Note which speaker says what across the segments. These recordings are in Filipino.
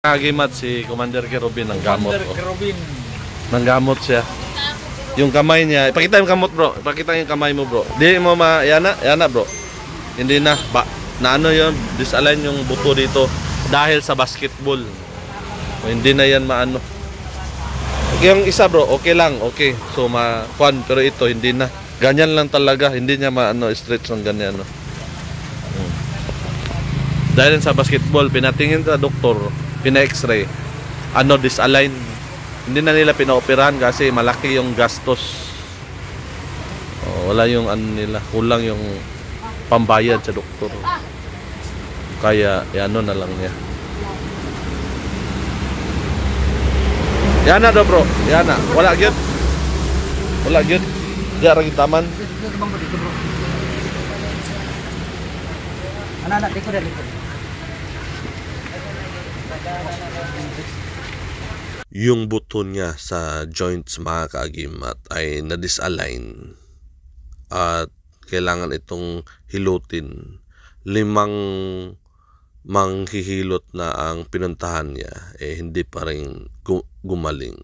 Speaker 1: Kagimat si Commander Kerubin ng gamot.
Speaker 2: Commander Kerubin.
Speaker 1: Ng gamot siya. Yung kamay niya, ipakita yung kamot bro. Ipakita yung kamay mo bro. Di mo yana bro. Hindi na. Na ano yun, disalign yung buto dito dahil sa basketball. Hindi na yan maano. Yung isa bro, okay lang, okay. So makuan, pero ito hindi na. Ganyan lang talaga, hindi niya maano, stretch ng ganyan. No? Dahil sa basketball, pinatingin sa doktor, pina-x-ray, disalign. Hindi na nila pinaoperahan kasi malaki yung gastos. Wala yung nila, kulang yung pambayad sa doktor. Kaya, na lang niya. Yan na do bro, yan na. Wala gyud. Wala gyud. Diya ra taman.
Speaker 2: Anak-anak dito dali.
Speaker 1: Yung buto niya sa joints mga kaagimat ay na-disalign at kailangan itong hilutin. 5 manghihilot na ang pinuntahan niya, hindi pa rin gumaling.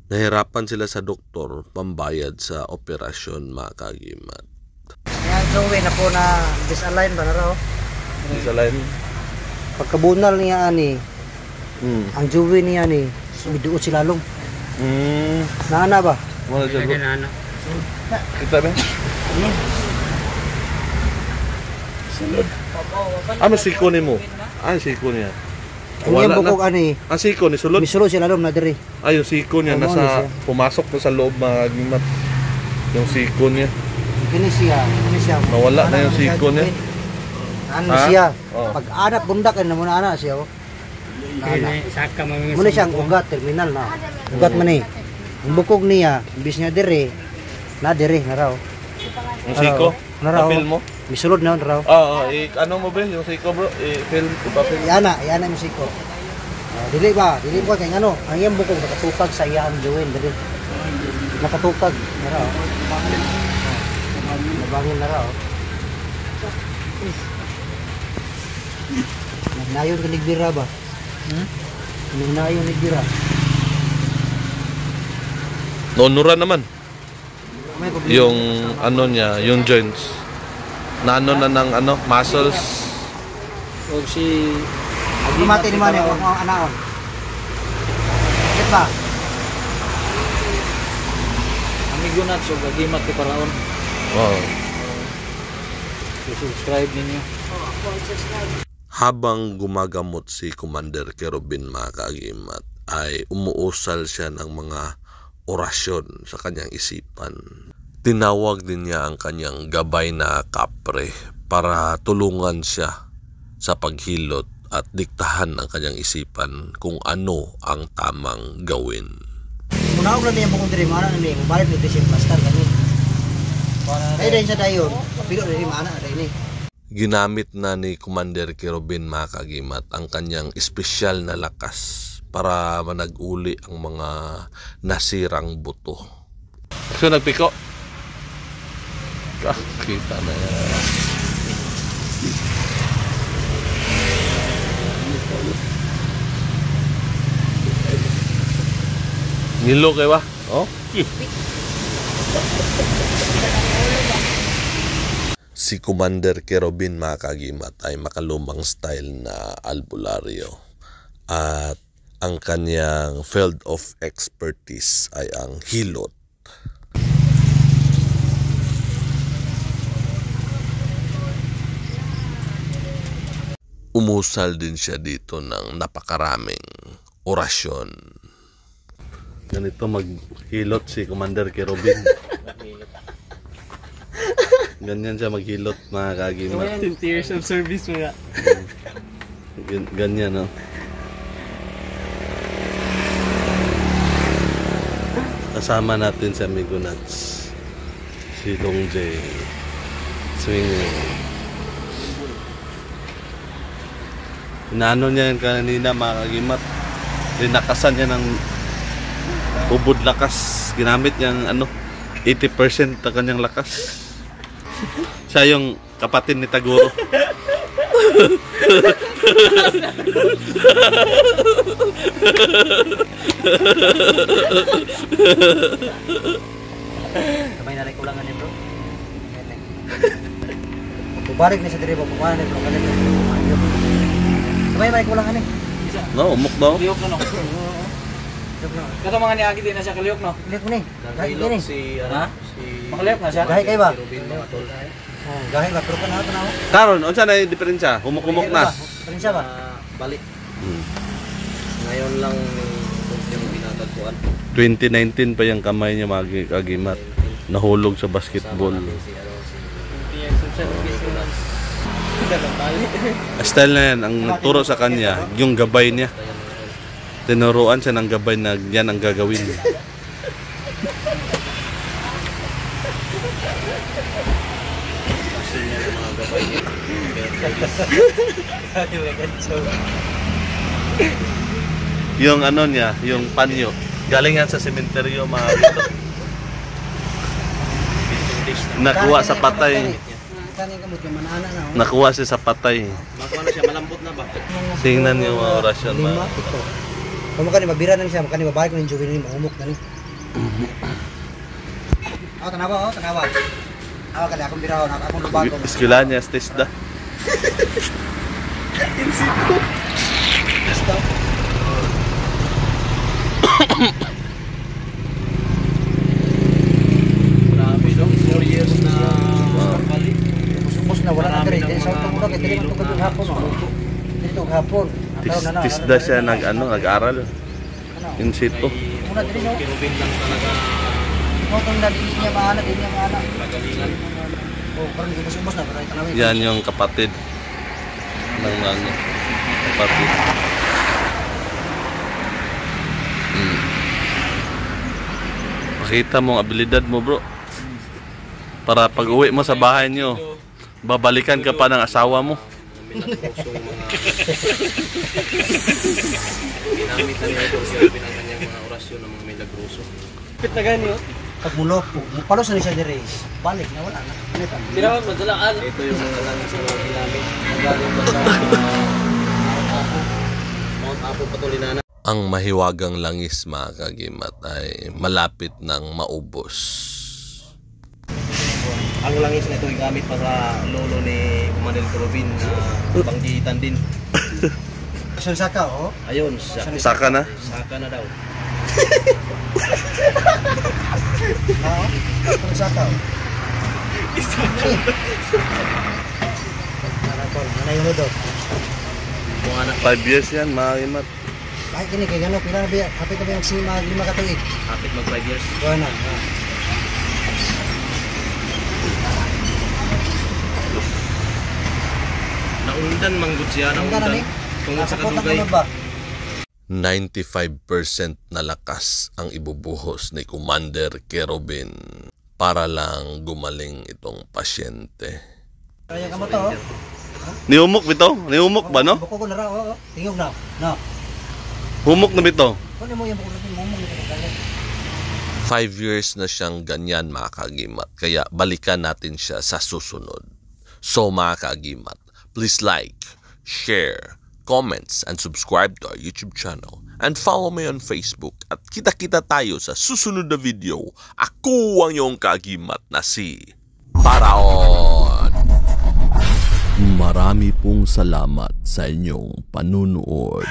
Speaker 1: Nahirapan sila sa doktor pambayad sa operasyon mga kaagimat.
Speaker 2: Yan Joey na po na disalign ba na raw?
Speaker 1: Disalign?
Speaker 2: Pagkabunal niya ani. Ang Joey niya ni sumiduot si lalong. Nana ba?
Speaker 1: Wala siya bro.
Speaker 2: Nana.
Speaker 1: Kita ba? Sunod. Masiko ni mo. Siko niya.
Speaker 2: Wala na. Ani.
Speaker 1: Siko ni sulod.
Speaker 2: Misulod si lalong na diri.
Speaker 1: Yung siko niya nasa pumasok na sa loob mga gimat. Yung siko niya.
Speaker 2: Kini siya.
Speaker 1: Nawala na yung siko niya.
Speaker 2: Ano siya? Pag anak bundak na muna ana siya. Muna siyang ugat terminal na. Ugat man eh. Ang bukog niya, imbis niya dire, na raw.
Speaker 1: Yung siko? Papil mo?
Speaker 2: Misulod na raw.
Speaker 1: Ano mo ba yung siko bro? I-film ko papil.
Speaker 2: Yana yung siko. Dili mo kay ano, ang iyang bukog nakatukag sa iyang Joel dili. Nakatukag na raw. Nabangin na raw. Nayon ka nigbira ba? Nayon nigbira.
Speaker 1: Nonuran naman. Yung niya, yung joints. Na ng muscles.
Speaker 2: O si Agimati ni Mane ang anaon. Bakit ba? Amigo na so Agimat ti Paraon.
Speaker 1: Wow.
Speaker 2: Subscribe ninyo.
Speaker 1: Habang gumagamot si Commander Kerubin mga kaagimat, ay umuusal siya ng mga orasyon sa kanyang isipan. Tinawag din niya ang kanyang gabay na kapre para tulungan siya sa paghilot at diktahan ang kanyang isipan kung ano ang tamang gawin.
Speaker 2: Muna ko lang niya bukong diri, mana na niya, balik ni Tisip Pastor kami. Ay dahil sa dayon, pilo na rin mana na rin.
Speaker 1: Ginamit na ni Commander Kerubin mga kaagimat ang kanyang espesyal na lakas para manag-uli ang mga nasirang buto. So nagpiko? Kita na yan. Nilo kayo ba? Si Commander Kerubin mga kaagimat ay makalumang style na albularyo at ang kanyang field of expertise ay ang hilot. Umusal din siya dito ng napakaraming orasyon. Ganito maghilot si Commander Kerubin. Ganyan siya maghilot mga kaagimat.
Speaker 2: 20 years of service mo nga.
Speaker 1: Ganyan no. Kasama natin si Amigo Nuts, si Dong J, swinging. Inaano niya yan kanina mga kaagimat. Linakasan niya ng ubod lakas. Ginamit niyang 80% na kanyang lakas. Siya yung kapatid ni Taguro.
Speaker 2: Kamay na rin kulangan ni bro. Bubalik ni sa diri bro, kumahan ni bro. Kamay na rin kulangan ni.
Speaker 1: No, umok daw.
Speaker 3: Kaliyok na no. Kato mga niagi din na siya kaliyok no.
Speaker 2: Kaliyok ni. Gahi din ni.
Speaker 3: Ha? Makaliyok na siya.
Speaker 2: Gahi kayo ba? Gahi ba? Pero ka na ito na ako.
Speaker 1: Karon, unsa na yung diferensya? Humok-humok na.
Speaker 2: Diferensya ba?
Speaker 3: Balik. Ngayon lang yung pinatagpuan.
Speaker 1: 2019 pa yung kamay niya kagimat. Nahulog sa basketball. Style na yan, ang nagturo sa kanya, yung gabay niya. Tinuruan siya ng gabay na yan ang gagawin. Yung ano niya, yung panyo. Galing yan sa sementeryo, mga dito. Nakuha sa patay. Nakuha siya sa patay.
Speaker 3: Makuha na siya, malambot na ba?
Speaker 1: Tingnan niyo mga orasyon,
Speaker 2: Lima,
Speaker 1: mga.
Speaker 2: ito. Kung maka ni mabira na siya, maka ni babalik ko ng juvenile, mahumok na ni. Oh, tanawa, oh, tanawa. Awa ka na, akong biraw, akong lubago.
Speaker 1: Iskila niya, stage da.
Speaker 3: Grabe no? 4 years na balik.
Speaker 2: Ubus na, wala na
Speaker 3: Marami
Speaker 2: diri.
Speaker 3: ng
Speaker 2: Dili sa
Speaker 3: mga
Speaker 2: utong ulo, kaya dili man tugod yung hapon. Oh. Dili tugod hapon.
Speaker 1: Tisda siya nag-aral. In situ.
Speaker 2: Muna dili no.
Speaker 3: Kinubin lang talaga
Speaker 2: Mo tong dili niya maana, dili niya maana.
Speaker 3: magalingan.
Speaker 2: Oh, parang di ubus na, pero tanawin.
Speaker 1: Yan yung kapatid ng ano, kapatid. Pakita mo ang abilidad mo, bro. Para pag uwi mo sa bahay niyo, babalikan ka pa ng asawa mo.
Speaker 3: Ginamit na niya ito sa pinagkanyang mga orasyon ng mga milagroso. Pit na gani oh.
Speaker 2: Pag mulo, palos na siya diri. Balik na wala na.
Speaker 3: Pinawag madalaan. Ito yung mga langis na mga ginamit. Magaling pa sa Mount Apo Patulinana.
Speaker 1: Ang mahiwagang langis, mga kagimat, ay malapit ng maubos.
Speaker 3: Ang langis na ito ay gamit pa sa lolo ni Commander Corobin na panggitan din.
Speaker 2: Kasi saka, oh.
Speaker 3: Ayun,
Speaker 1: Saka na?
Speaker 3: Saka na daw.
Speaker 2: Oo. Kasi saka, oh. Ano yung lodo?
Speaker 3: Kung anak
Speaker 1: 5 years yan, mga kagimat.
Speaker 2: Kahit kini kay gano, pila na ba? Kapit na ba yung sima, 5 ka tuig?
Speaker 3: kapit mag 5 years.
Speaker 2: Buwan na.
Speaker 3: Naundan manggod siya, naundan. Tungkol sa kadugay.
Speaker 2: ba?
Speaker 1: 95% na lakas ang ibubuhos ni Commander Kerobin para lang gumaling itong pasyente.
Speaker 2: Kaya ka mo to, oh.
Speaker 1: Niumok bito? Niumok ba, no?
Speaker 2: Buko ko na raw, oh. Tingog na. No.
Speaker 1: Humok na bito?
Speaker 2: Kunin mo yung buko natin, mumong ito galit.
Speaker 1: 5 years na siyang ganyan, mga kagimat. Kaya balikan natin siya sa susunod. So, mga kagimat, please like, share, comments, and subscribe to our YouTube channel. And follow me on Facebook. At kita-kita tayo sa susunod na video. Ako ang iyong kagimat na si Paraon. Marami pong salamat sa inyong panunood.